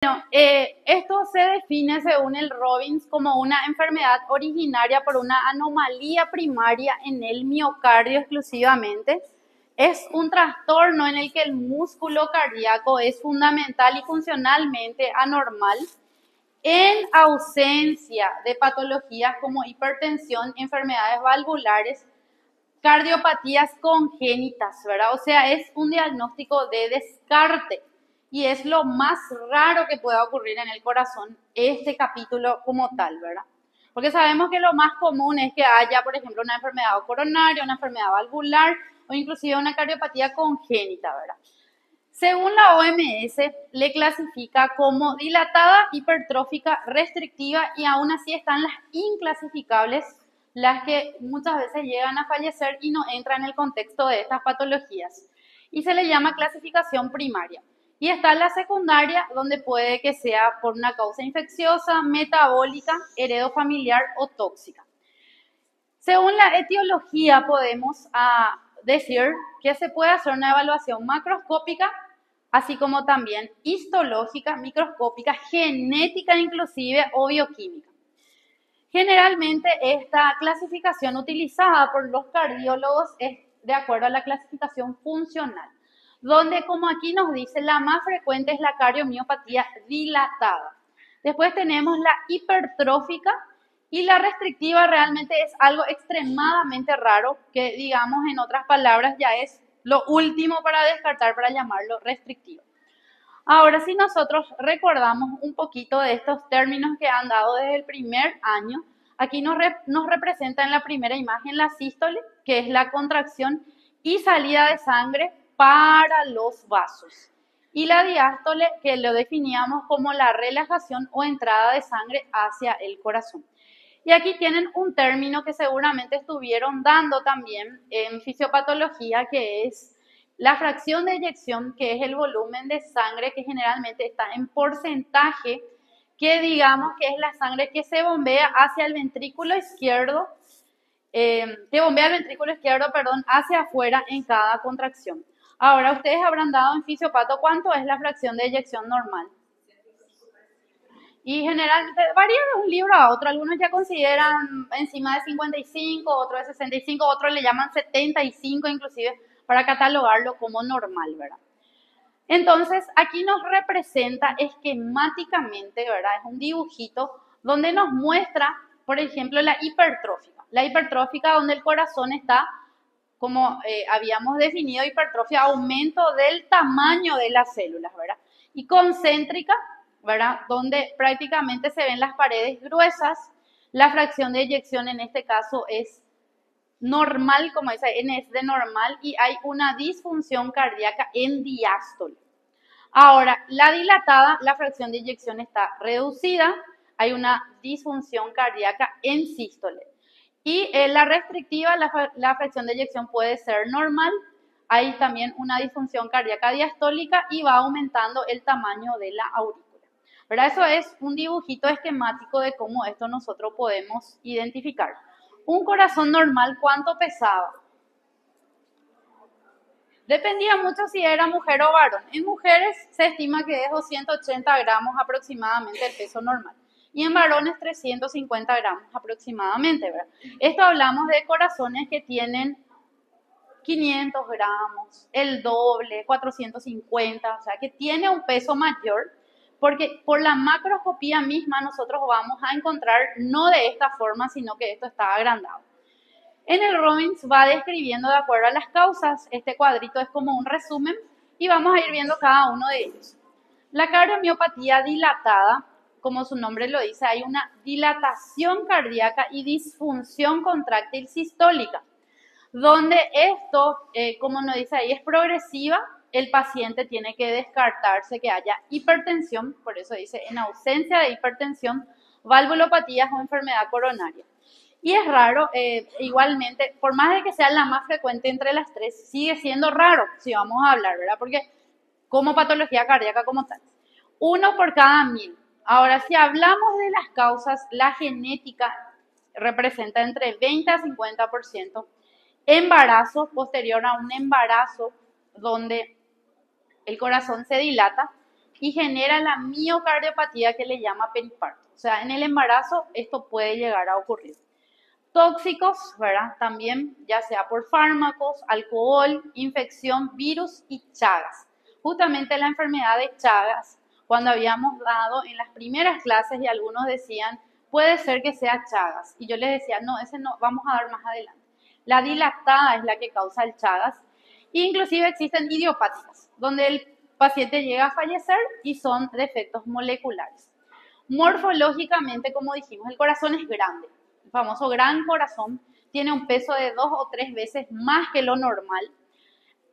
Esto se define según el Robbins como una enfermedad originaria por una anomalía primaria en el miocardio exclusivamente. Es un trastorno en el que el músculo cardíaco es fundamental y funcionalmente anormal en ausencia de patologías como hipertensión, enfermedades valvulares, cardiopatías congénitas, ¿verdad? O sea, es un diagnóstico de descarte y es lo más raro que pueda ocurrir en el corazón, este capítulo como tal, ¿verdad? Porque sabemos que lo más común es que haya, por ejemplo, una enfermedad coronaria, una enfermedad valvular o inclusive una cardiopatía congénita, ¿verdad? Según la OMS, le clasifica como dilatada, hipertrófica, restrictiva y aún así están las inclasificables, las que muchas veces llegan a fallecer y no entran en el contexto de estas patologías. Y se le llama clasificación primaria. Y está la secundaria, donde puede que sea por una causa infecciosa, metabólica, heredofamiliar o tóxica. Según la etiología, podemos decir que se puede hacer una evaluación macroscópica, así como también histológica, microscópica, genética inclusive o bioquímica. Generalmente esta clasificación utilizada por los cardiólogos es de acuerdo a la clasificación funcional, donde como aquí nos dice, la más frecuente es la cardiomiopatía dilatada. Después tenemos la hipertrófica y la restrictiva realmente es algo extremadamente raro, que digamos en otras palabras ya es lo último para descartar, para llamarlo restrictivo. Ahora, si nosotros recordamos un poquito de estos términos que han dado desde el primer año, aquí nos representa en la primera imagen la sístole, que es la contracción y salida de sangre para los vasos. Y la diástole, que lo definíamos como la relajación o entrada de sangre hacia el corazón. Y aquí tienen un término que seguramente estuvieron dando también en fisiopatología, que es la fracción de eyección, que es el volumen de sangre que generalmente está en porcentaje, que digamos que es la sangre que se bombea hacia el ventrículo izquierdo, hacia afuera en cada contracción. Ahora, ustedes habrán dado en fisiopato cuánto es la fracción de eyección normal. Y generalmente varía de un libro a otro. Algunos ya consideran encima de 55, otros de 65, otros le llaman 75 inclusive para catalogarlo como normal, ¿verdad? Entonces, aquí nos representa esquemáticamente, ¿verdad? Es un dibujito donde nos muestra, por ejemplo, la hipertrófica. La hipertrófica donde el corazón está, como habíamos definido, hipertrofia, aumento del tamaño de las células, ¿verdad? Y concéntrica, ¿verdad? Donde prácticamente se ven las paredes gruesas. La fracción de eyección en este caso es normal, como dice, N es de normal, y hay una disfunción cardíaca en diástole. Ahora, la dilatada, la fracción de eyección está reducida, hay una disfunción cardíaca en sístole. Y la restrictiva, la fracción de eyección puede ser normal, hay también una disfunción cardíaca diastólica y va aumentando el tamaño de la aurícula. ¿Verdad? Eso es un dibujito esquemático de cómo esto nosotros podemos identificar. Un corazón normal, ¿cuánto pesaba? Dependía mucho si era mujer o varón. En mujeres se estima que es 280 gramos aproximadamente el peso normal. Y en varones 350 gramos aproximadamente, ¿verdad? Esto hablamos de corazones que tienen 500 gramos, el doble, 450, o sea, que tiene un peso mayor, porque por la macroscopía misma nosotros vamos a encontrar no de esta forma, sino que esto está agrandado. En el Robbins va describiendo de acuerdo a las causas, este cuadrito es como un resumen y vamos a ir viendo cada uno de ellos. La cardiomiopatía dilatada, como su nombre lo dice, hay una dilatación cardíaca y disfunción contráctil sistólica, donde esto, como nos dice ahí, es progresiva. El paciente tiene que descartarse que haya hipertensión, por eso dice en ausencia de hipertensión, valvulopatías o enfermedad coronaria. Y es raro, igualmente, por más de que sea la más frecuente entre las tres, sigue siendo raro, si vamos a hablar, ¿verdad? Porque como patología cardíaca como tal, 1 por cada 1000. Ahora, si hablamos de las causas, la genética representa entre 20 a 50%. Embarazo, posterior a un embarazo donde el corazón se dilata, y genera la miocardiopatía que le llama periparto. O sea, en el embarazo esto puede llegar a ocurrir. Tóxicos, ¿verdad? También, ya sea por fármacos, alcohol, infección, virus y Chagas. Justamente la enfermedad de Chagas, cuando habíamos dado en las primeras clases y algunos decían, puede ser que sea Chagas. Y yo les decía, no, ese no, vamos a dar más adelante. La dilatada es la que causa el Chagas. Inclusive existen idiopáticas, donde el paciente llega a fallecer y son defectos moleculares. Morfológicamente, como dijimos, el corazón es grande. El famoso gran corazón tiene un peso de 2 o 3 veces más que lo normal.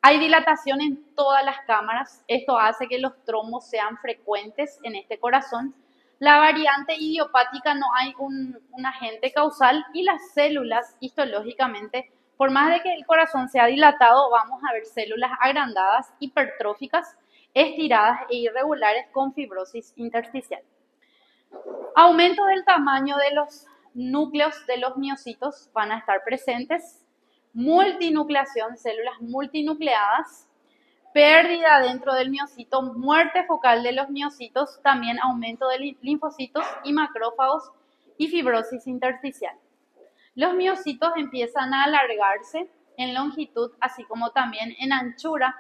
Hay dilatación en todas las cámaras. Esto hace que los trombos sean frecuentes en este corazón. La variante idiopática no hay un agente causal y las células histológicamente, por más de que el corazón sea dilatado, vamos a ver células agrandadas, hipertróficas, estiradas e irregulares con fibrosis intersticial. Aumento del tamaño de los núcleos de los miocitos van a estar presentes. Multinucleación, células multinucleadas. Pérdida dentro del miocito, muerte focal de los miocitos, también aumento de linfocitos y macrófagos y fibrosis intersticial. Los miocitos empiezan a alargarse en longitud, así como también en anchura,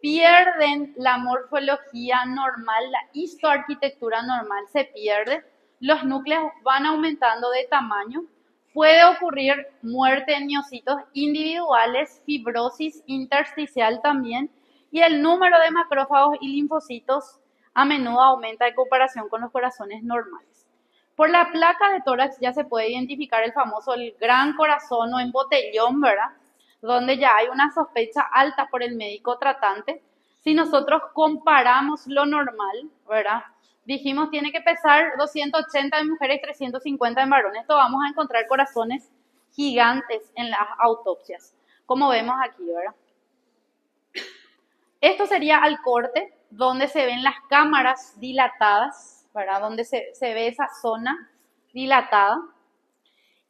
pierden la morfología normal, la histoarquitectura normal se pierde, los núcleos van aumentando de tamaño, puede ocurrir muerte en miocitos individuales, fibrosis intersticial también, y el número de macrófagos y linfocitos a menudo aumenta en comparación con los corazones normales. Por la placa de tórax ya se puede identificar el famoso el gran corazón o embotellón, ¿verdad? Donde ya hay una sospecha alta por el médico tratante. Si nosotros comparamos lo normal, ¿verdad? Dijimos tiene que pesar 280 en mujeres y 350 en varones. Esto vamos a encontrar corazones gigantes en las autopsias, como vemos aquí, ¿verdad? Esto sería al corte, donde se ven las cámaras dilatadas, ¿verdad? Donde se ve esa zona dilatada.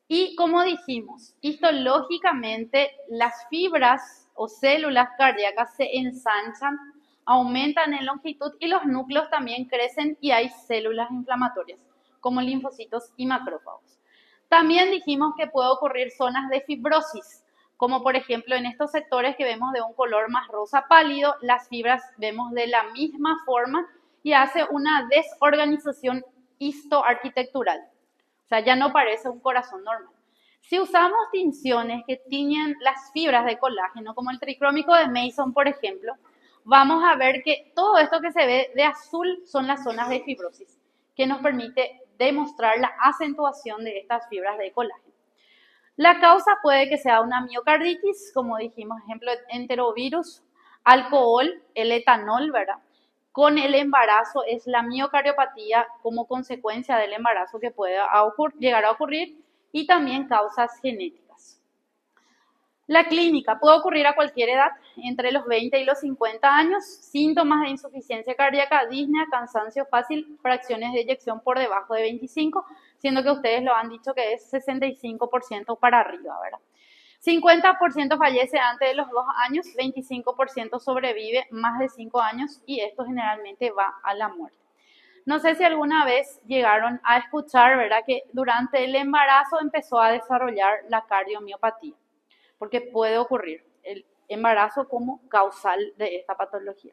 Y como dijimos, histológicamente las fibras o células cardíacas se ensanchan, aumentan en longitud y los núcleos también crecen y hay células inflamatorias, como linfocitos y macrófagos. También dijimos que puede ocurrir zonas de fibrosis, como por ejemplo en estos sectores que vemos de un color más rosa pálido, las fibras vemos de la misma forma y hace una desorganización histoarquitectural. O sea, ya no parece un corazón normal. Si usamos tinciones que tiñen las fibras de colágeno, como el tricrómico de Mason, por ejemplo, vamos a ver que todo esto que se ve de azul son las zonas de fibrosis, que nos permite demostrar la acentuación de estas fibras de colágeno. La causa puede que sea una miocarditis, como dijimos, ejemplo, enterovirus, alcohol, el etanol, ¿verdad? Con el embarazo es la miocardiopatía como consecuencia del embarazo que puede llegar a ocurrir y también causas genéticas. La clínica puede ocurrir a cualquier edad, entre los 20 y los 50 años, síntomas de insuficiencia cardíaca, disnea, cansancio fácil, fracciones de eyección por debajo de 25, siendo que ustedes lo han dicho que es 65% para arriba, ¿verdad? 50% fallece antes de los 2 años, 25% sobrevive más de 5 años y esto generalmente va a la muerte. No sé si alguna vez llegaron a escuchar, ¿verdad?, que durante el embarazo empezó a desarrollar la cardiomiopatía, porque puede ocurrir el embarazo como causal de esta patología.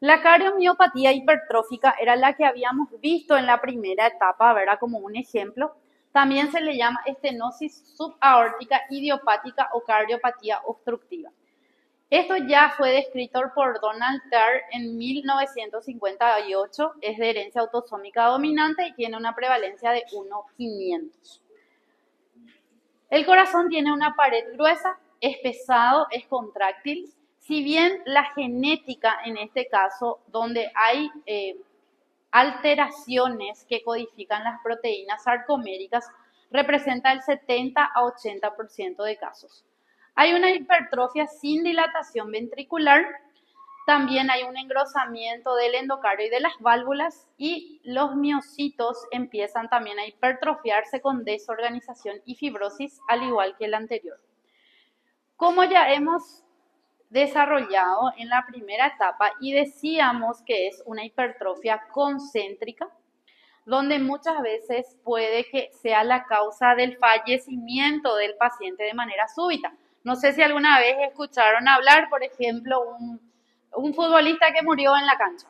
La cardiomiopatía hipertrófica era la que habíamos visto en la primera etapa, ¿verdad?, como un ejemplo. También se le llama estenosis subaórtica idiopática o cardiopatía obstructiva. Esto ya fue descrito por Donald Tarr en 1958, es de herencia autosómica dominante y tiene una prevalencia de 1:500. El corazón tiene una pared gruesa, es pesado, es contráctil. Si bien la genética en este caso, donde hay alteraciones que codifican las proteínas sarcoméricas, representa el 70 a 80% de casos. Hay una hipertrofia sin dilatación ventricular, también hay un engrosamiento del endocardio y de las válvulas y los miocitos empiezan también a hipertrofiarse con desorganización y fibrosis, al igual que el anterior. Como ya hemos desarrollado en la primera etapa y decíamos que es una hipertrofia concéntrica, donde muchas veces puede que sea la causa del fallecimiento del paciente de manera súbita. No sé si alguna vez escucharon hablar, por ejemplo, un futbolista que murió en la cancha,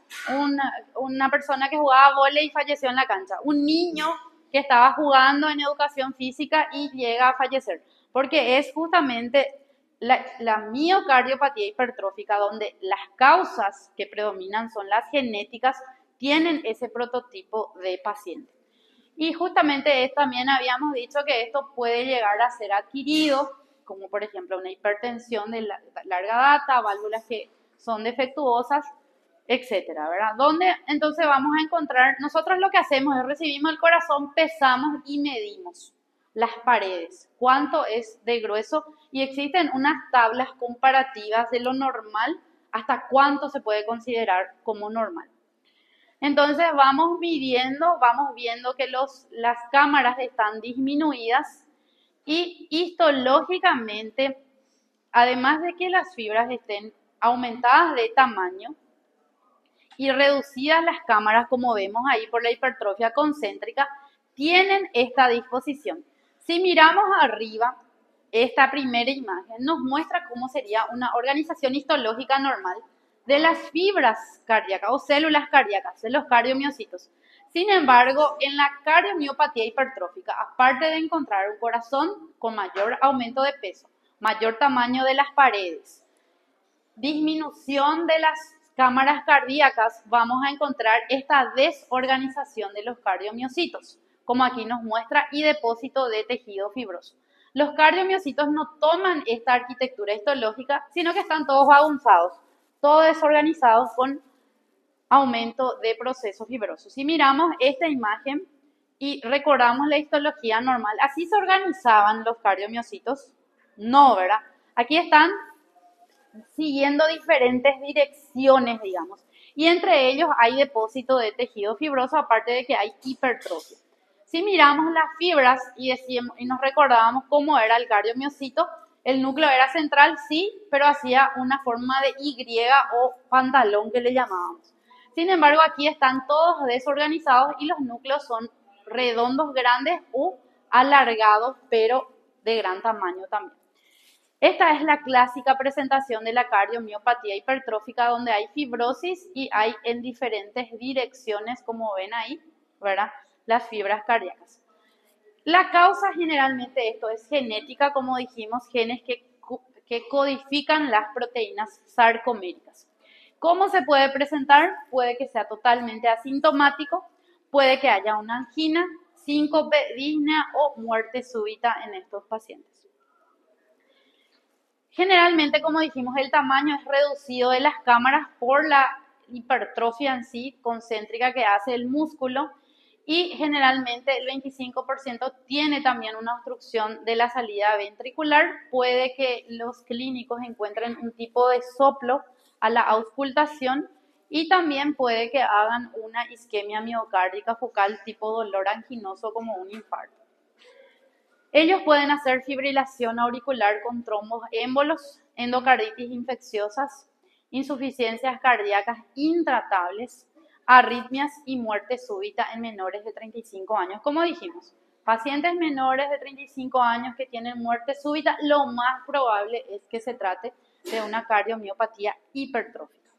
una persona que jugaba vóley y falleció en la cancha, un niño que estaba jugando en educación física y llega a fallecer, porque es justamente la miocardiopatía hipertrófica, donde las causas que predominan son las genéticas, tienen ese prototipo de paciente. Y justamente también habíamos dicho que esto puede llegar a ser adquirido, como por ejemplo una hipertensión de larga data, válvulas que son defectuosas, etcétera, ¿verdad? Donde entonces vamos a encontrar, nosotros lo que hacemos es recibimos el corazón, pesamos y medimos las paredes, cuánto es de grueso, y existen unas tablas comparativas de lo normal hasta cuánto se puede considerar como normal. Entonces vamos midiendo, vamos viendo que las cámaras están disminuidas y histológicamente, además de que las fibras estén aumentadas de tamaño y reducidas las cámaras, como vemos ahí por la hipertrofia concéntrica, tienen esta disposición. Si miramos arriba, esta primera imagen nos muestra cómo sería una organización histológica normal de las fibras cardíacas o células cardíacas, de los cardiomiocitos. Sin embargo, en la cardiomiopatía hipertrófica, aparte de encontrar un corazón con mayor aumento de peso, mayor tamaño de las paredes, disminución de las cámaras cardíacas, vamos a encontrar esta desorganización de los cardiomiocitos, como aquí nos muestra, y depósito de tejido fibroso. Los cardiomiocitos no toman esta arquitectura histológica, sino que están todos agunzados, todos desorganizados con aumento de procesos fibrosos. Si miramos esta imagen y recordamos la histología normal, así se organizaban los cardiomiocitos, no, ¿verdad? Aquí están siguiendo diferentes direcciones, digamos, y entre ellos hay depósito de tejido fibroso, aparte de que hay hipertrofia. Si miramos las fibras y nos recordábamos cómo era el cardiomiocito, el núcleo era central, sí, pero hacía una forma de Y o pantalón que le llamábamos. Sin embargo, aquí están todos desorganizados y los núcleos son redondos, grandes u alargados, pero de gran tamaño también. Esta es la clásica presentación de la cardiomiopatía hipertrófica, donde hay fibrosis y hay en diferentes direcciones, como ven ahí, ¿verdad? Las fibras cardíacas. La causa generalmente de esto es genética, como dijimos, genes que codifican las proteínas sarcoméricas. ¿Cómo se puede presentar? Puede que sea totalmente asintomático, puede que haya una angina, síncope, disnea o muerte súbita en estos pacientes. Generalmente, como dijimos, el tamaño es reducido de las cámaras por la hipertrofia en sí concéntrica que hace el músculo, y generalmente el 25% tiene también una obstrucción de la salida ventricular. Puede que los clínicos encuentren un tipo de soplo a la auscultación y también puede que hagan una isquemia miocárdica focal tipo dolor anginoso como un infarto. Ellos pueden hacer fibrilación auricular con trombos émbolos, endocarditis infecciosas, insuficiencias cardíacas intratables, arritmias y muerte súbita en menores de 35 años. Como dijimos, pacientes menores de 35 años que tienen muerte súbita, lo más probable es que se trate de una cardiomiopatía hipertrófica.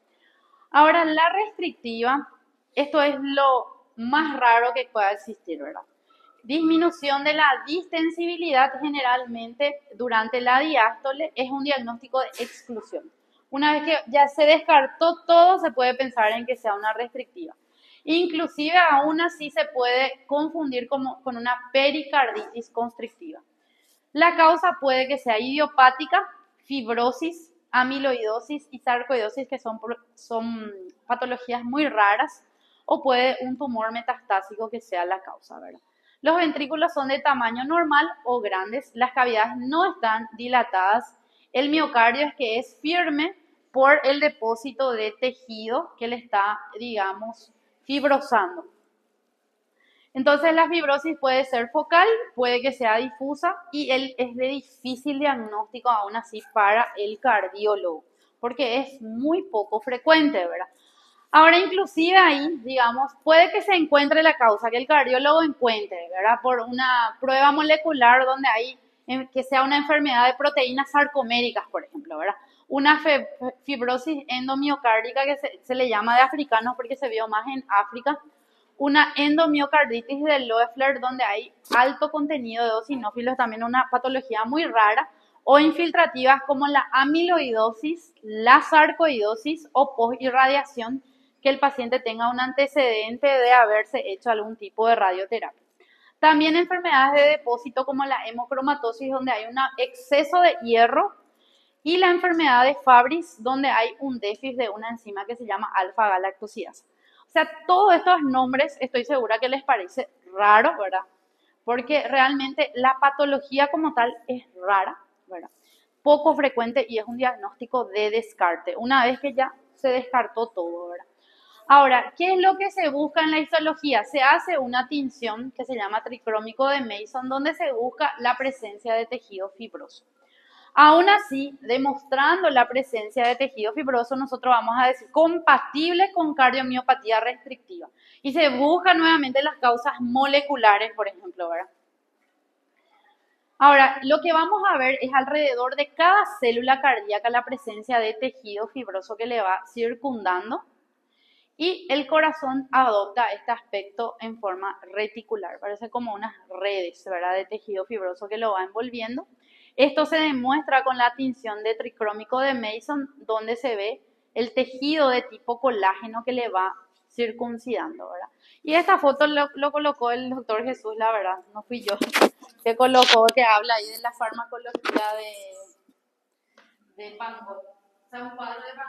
Ahora, la restrictiva, esto es lo más raro que pueda existir, ¿verdad? Disminución de la distensibilidad generalmente durante la diástole es un diagnóstico de exclusión. Una vez que ya se descartó todo, se puede pensar en que sea una restrictiva. Inclusive aún así se puede confundir con una pericarditis constrictiva. La causa puede que sea idiopática, fibrosis, amiloidosis y sarcoidosis, que son patologías muy raras, o puede un tumor metastásico que sea la causa, ¿verdad? Los ventrículos son de tamaño normal o grandes, las cavidades no están dilatadas, el miocardio es que es firme por el depósito de tejido que le está, digamos, fibrosando. Entonces la fibrosis puede ser focal, puede que sea difusa y es de difícil diagnóstico aún así para el cardiólogo, porque es muy poco frecuente, ¿verdad? Ahora, inclusive ahí, digamos, puede que se encuentre la causa, que el cardiólogo encuentre, ¿verdad? Por una prueba molecular donde hay, que sea una enfermedad de proteínas sarcoméricas, por ejemplo, ¿verdad? Una fibrosis endomiocárdica que se le llama de africanos porque se vio más en África. Una endomiocarditis de Loeffler donde hay alto contenido de eosinófilos, también una patología muy rara, o infiltrativas como la amiloidosis, la sarcoidosis o posirradiación, que el paciente tenga un antecedente de haberse hecho algún tipo de radioterapia. También enfermedades de depósito como la hemocromatosis, donde hay un exceso de hierro, y la enfermedad de Fabry, donde hay un déficit de una enzima que se llama alfa-galactosidasa. O sea, todos estos nombres estoy segura que les parece raro, ¿verdad? Porque realmente la patología como tal es rara, ¿verdad? Poco frecuente y es un diagnóstico de descarte, una vez que ya se descartó todo, ¿verdad? Ahora, ¿qué es lo que se busca en la histología? Se hace una tinción que se llama tricrómico de Mason, donde se busca la presencia de tejido fibroso. Aún así, demostrando la presencia de tejido fibroso, nosotros vamos a decir compatible con cardiomiopatía restrictiva. Y se buscan nuevamente las causas moleculares, por ejemplo, ¿verdad? Ahora, lo que vamos a ver es alrededor de cada célula cardíaca la presencia de tejido fibroso que le va circundando, y el corazón adopta este aspecto en forma reticular, parece como unas redes, ¿verdad?, de tejido fibroso que lo va envolviendo. Esto se demuestra con la tinción de tricrómico de Mason, donde se ve el tejido de tipo colágeno que le va circuncidando, ¿verdad? Y esta foto lo colocó el doctor Jesús, la verdad, no fui yo, que colocó, que habla ahí de la farmacología de Van Gogh. O sea, un cuadro de Van